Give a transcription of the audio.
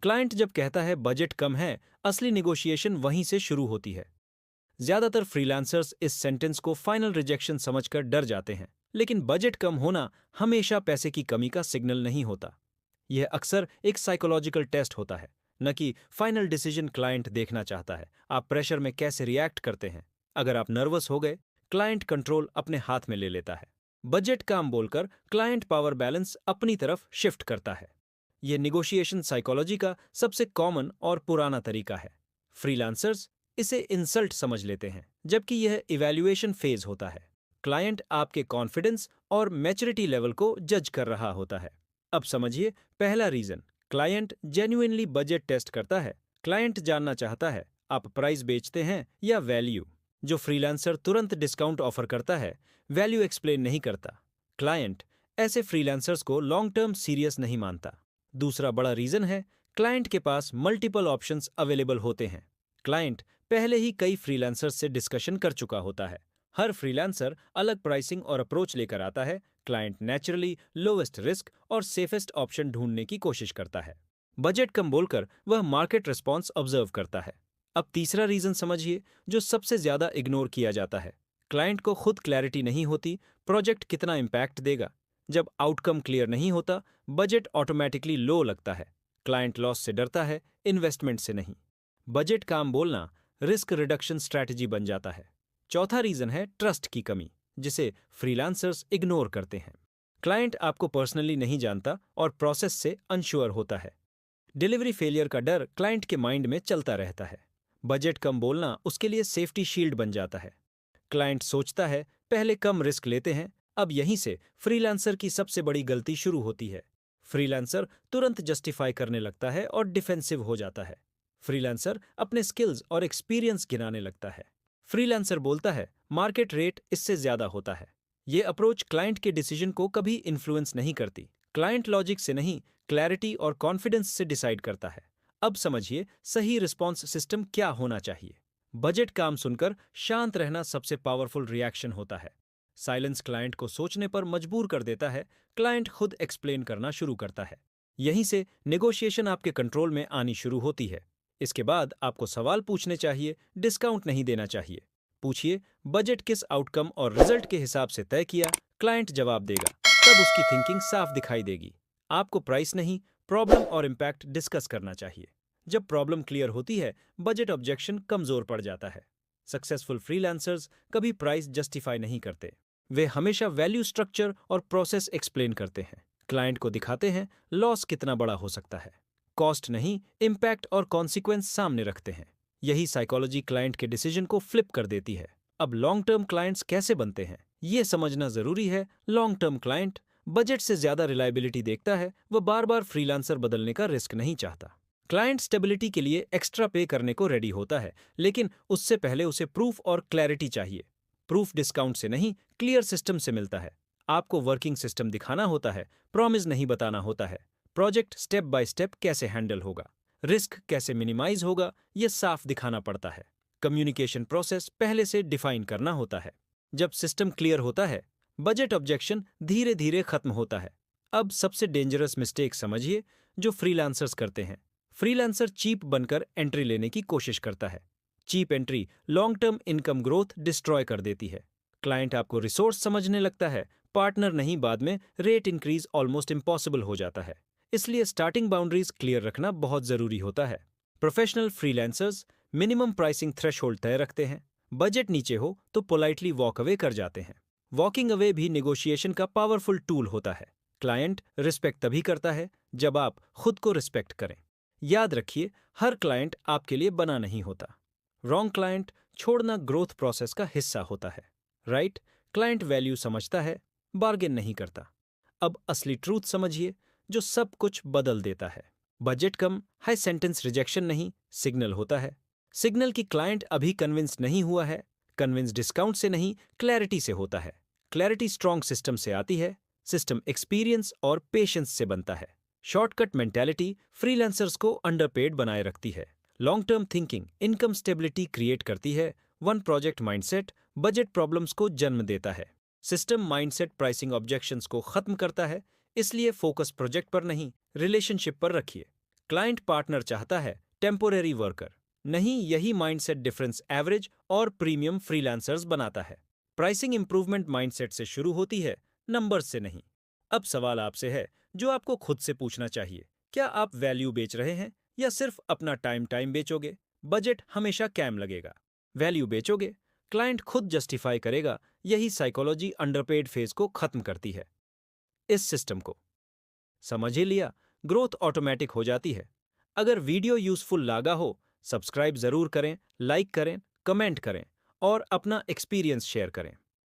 Client जब कहता है बजट कम है, असली निगोशिएशन वहीं से शुरू होती है। ज्यादातर फ्रीलांसर्स इस सेंटेंस को फाइनल रिजेक्शन समझकर डर जाते हैं, लेकिन बजट कम होना हमेशा पैसे की कमी का सिग्नल नहीं होता। यह अक्सर एक साइकोलॉजिकल टेस्ट होता है, न कि फाइनल डिसीजन। क्लाइंट देखना चाहता है आप प्रेशर में कैसे रिएक्ट करते हैं। अगर आप नर्वस हो गए, क्लाइंट कंट्रोल अपने हाथ में ले लेता है। बजट कम बोलकर क्लाइंट पावर बैलेंस अपनी तरफ शिफ्ट करता है। यह निगोशिएशन साइकोलॉजी का सबसे कॉमन और पुराना तरीका है। फ्रीलांसर्स इसे इंसल्ट समझ लेते हैं, जबकि यह इवैल्यूएशन फेज होता है। क्लाइंट आपके कॉन्फिडेंस और मैच्योरिटी लेवल को जज कर रहा होता है। अब समझिए पहला reason, client genuinely budget test करता है। क्लाइंट जानना चाहता है आप प्राइस बेचते हैं या वैल्यू। जो फ्रीलांसर तुरंत डिस्काउंट ऑफर करता है, वैल्यू एक्सप्लेन नहीं करता। क्लाइंट ऐसे फ्रीलांसर्स को लॉन्ग टर्म सीरियस नहीं मानता। दूसरा बड़ा रीजन है, क्लाइंट के पास मल्टीपल ऑप्शंस अवेलेबल होते हैं। क्लाइंट पहले ही कई फ्रीलांसर्स से डिस्कशन कर चुका होता है। हर फ्रीलांसर अलग प्राइसिंग और अप्रोच लेकर आता है। क्लाइंट नेचुरली लोवेस्ट रिस्क और सेफेस्ट ऑप्शन ढूंढने की कोशिश करता है। बजट कम बोलकर वह मार्केट रिस्पॉन्स ऑब्जर्व करता है। अब तीसरा रीजन समझिए, जो सबसे ज्यादा इग्नोर किया जाता है। क्लाइंट को खुद क्लैरिटी नहीं होती प्रोजेक्ट कितना इम्पैक्ट देगा। जब आउटकम क्लियर नहीं होता, बजट ऑटोमेटिकली लो लगता है। क्लाइंट लॉस से डरता है, इन्वेस्टमेंट से नहीं। बजट काम बोलना रिस्क रिडक्शन स्ट्रैटेजी बन जाता है। चौथा रीजन है ट्रस्ट की कमी, जिसे फ्रीलांसर्स इग्नोर करते हैं। क्लाइंट आपको पर्सनली नहीं जानता और प्रोसेस से अनश्योर होता है। डिलीवरी फेलियर का डर क्लाइंट के माइंड में चलता रहता है। बजट कम बोलना उसके लिए सेफ्टी शील्ड बन जाता है। क्लाइंट सोचता है पहले कम रिस्क लेते हैं। अब यहीं से फ्रीलांसर की सबसे बड़ी गलती शुरू होती है। फ्रीलांसर तुरंत जस्टिफाई करने लगता है और डिफेंसिव हो जाता है। फ्रीलांसर अपने स्किल्स और एक्सपीरियंस गिनाने लगता है। फ्रीलांसर बोलता है मार्केट रेट इससे ज्यादा होता है। ये अप्रोच क्लाइंट के डिसीजन को कभी इन्फ्लुएंस नहीं करती। क्लाइंट लॉजिक से नहीं, क्लैरिटी और कॉन्फिडेंस से डिसाइड करता है। अब समझिए सही रिस्पॉन्स सिस्टम क्या होना चाहिए। बजट काम सुनकर शांत रहना सबसे पावरफुल रिएक्शन होता है। साइलेंस क्लाइंट को सोचने पर मजबूर कर देता है। क्लाइंट खुद एक्सप्लेन करना शुरू करता है। यहीं से नेगोशिएशन आपके कंट्रोल में आनी शुरू होती है। इसके बाद आपको सवाल पूछने चाहिए, डिस्काउंट नहीं देना चाहिए। पूछिए बजट किस आउटकम और रिजल्ट के हिसाब से तय किया। क्लाइंट जवाब देगा, तब उसकी थिंकिंग साफ दिखाई देगी। आपको प्राइस नहीं, प्रॉब्लम और इम्पैक्ट डिस्कस करना चाहिए। जब प्रॉब्लम क्लियर होती है, बजट ऑब्जेक्शन कमजोर पड़ जाता है। सक्सेसफुल फ्रीलांसर्स कभी प्राइस जस्टिफाई नहीं करते। वे हमेशा वैल्यू, स्ट्रक्चर और प्रोसेस एक्सप्लेन करते हैं। क्लाइंट को दिखाते हैं लॉस कितना बड़ा हो सकता है। कॉस्ट नहीं, इम्पैक्ट और कॉन्सिक्वेंस सामने रखते हैं। यही साइकोलॉजी क्लाइंट के डिसीजन को फ्लिप कर देती है। अब लॉन्ग टर्म क्लाइंट्स कैसे बनते हैं, ये समझना जरूरी है। लॉन्ग टर्म क्लाइंट बजट से ज्यादा रिलायबिलिटी देखता है। वह बार बार फ्रीलांसर बदलने का रिस्क नहीं चाहता। क्लाइंट स्टेबिलिटी के लिए एक्स्ट्रा पे करने को रेडी होता है, लेकिन उससे पहले उसे प्रूफ और क्लैरिटी चाहिए। प्रूफ डिस्काउंट से नहीं, क्लियर सिस्टम से मिलता है। आपको वर्किंग सिस्टम दिखाना होता है, प्रॉमिस नहीं बताना होता है। प्रोजेक्ट स्टेप बाय स्टेप कैसे हैंडल होगा, रिस्क कैसे मिनिमाइज होगा, यह साफ दिखाना पड़ता है। कम्युनिकेशन प्रोसेस पहले से डिफाइन करना होता है। जब सिस्टम क्लियर होता है, बजट ऑब्जेक्शन धीरे धीरे खत्म होता है। अब सबसे डेंजरस मिस्टेक समझिए जो फ्रीलांसर्स करते हैं। फ्रीलांसर चीप बनकर एंट्री लेने की कोशिश करता है। Cheap entry long term income growth destroy कर देती है। क्लाइंट आपको रिसोर्स समझने लगता है, पार्टनर नहीं। बाद में रेट इंक्रीज ऑलमोस्ट इम्पॉसिबल हो जाता है। इसलिए स्टार्टिंग बाउंड्रीज क्लियर रखना बहुत जरूरी होता है। Professional freelancers minimum pricing threshold तय रखते हैं। बजट नीचे हो तो पोलाइटली वॉक अवे कर जाते हैं। वॉकिंग अवे भी निगोशिएशन का पावरफुल टूल होता है। क्लाइंट रिस्पेक्ट तभी करता है जब आप खुद को रिस्पेक्ट करें। याद रखिए, हर क्लाइंट आपके लिए बना नहीं होता। रॉन्ग क्लाइंट छोड़ना ग्रोथ प्रोसेस का हिस्सा होता है। राइट क्लाइंट वैल्यू समझता है, बार्गेन नहीं करता। अब असली ट्रूथ समझिए जो सब कुछ बदल देता है। बजट कम हाई सेंटेंस रिजेक्शन नहीं, सिग्नल होता है। सिग्नल की क्लाइंट अभी कन्विंस नहीं हुआ है। कन्विंस डिस्काउंट से नहीं, क्लैरिटी से होता है। क्लैरिटी स्ट्रॉन्ग सिस्टम से आती है। सिस्टम एक्सपीरियंस और पेशेंस से बनता है। शॉर्टकट मेंटालिटी फ्रीलांसर्स को अंडरपेड बनाए रखती है। Long term thinking income stability create करती है। One project mindset budget problems को जन्म देता है। सिस्टम माइंडसेट प्राइसिंग ऑब्जेक्शंस को खत्म करता है। इसलिए फोकस प्रोजेक्ट पर नहीं, रिलेशनशिप पर रखिए। क्लाइंट पार्टनर चाहता है टेम्पोरेरी वर्कर। नहीं, यही माइंडसेट डिफरेंस एवरेज और प्रीमियम फ्रीलांसर्स बनाता है। प्राइसिंग इंप्रूवमेंट माइंडसेट से शुरू होती है, नंबर्स से नहीं। अब सवाल आपसे है, जो आपको खुद से पूछना चाहिए, क्या आप वैल्यू बेच रहे हैं या सिर्फ अपना टाइम बेचोगे? बजट हमेशा कैम लगेगा। वैल्यू बेचोगे, क्लाइंट खुद जस्टिफाई करेगा। यही साइकोलॉजी अंडरपेड फेज को खत्म करती है। इस सिस्टम को समझ ही लिया, ग्रोथ ऑटोमेटिक हो जाती है। अगर वीडियो यूजफुल लगा हो, सब्सक्राइब जरूर करें, लाइक करें, कमेंट करें और अपना एक्सपीरियंस शेयर करें।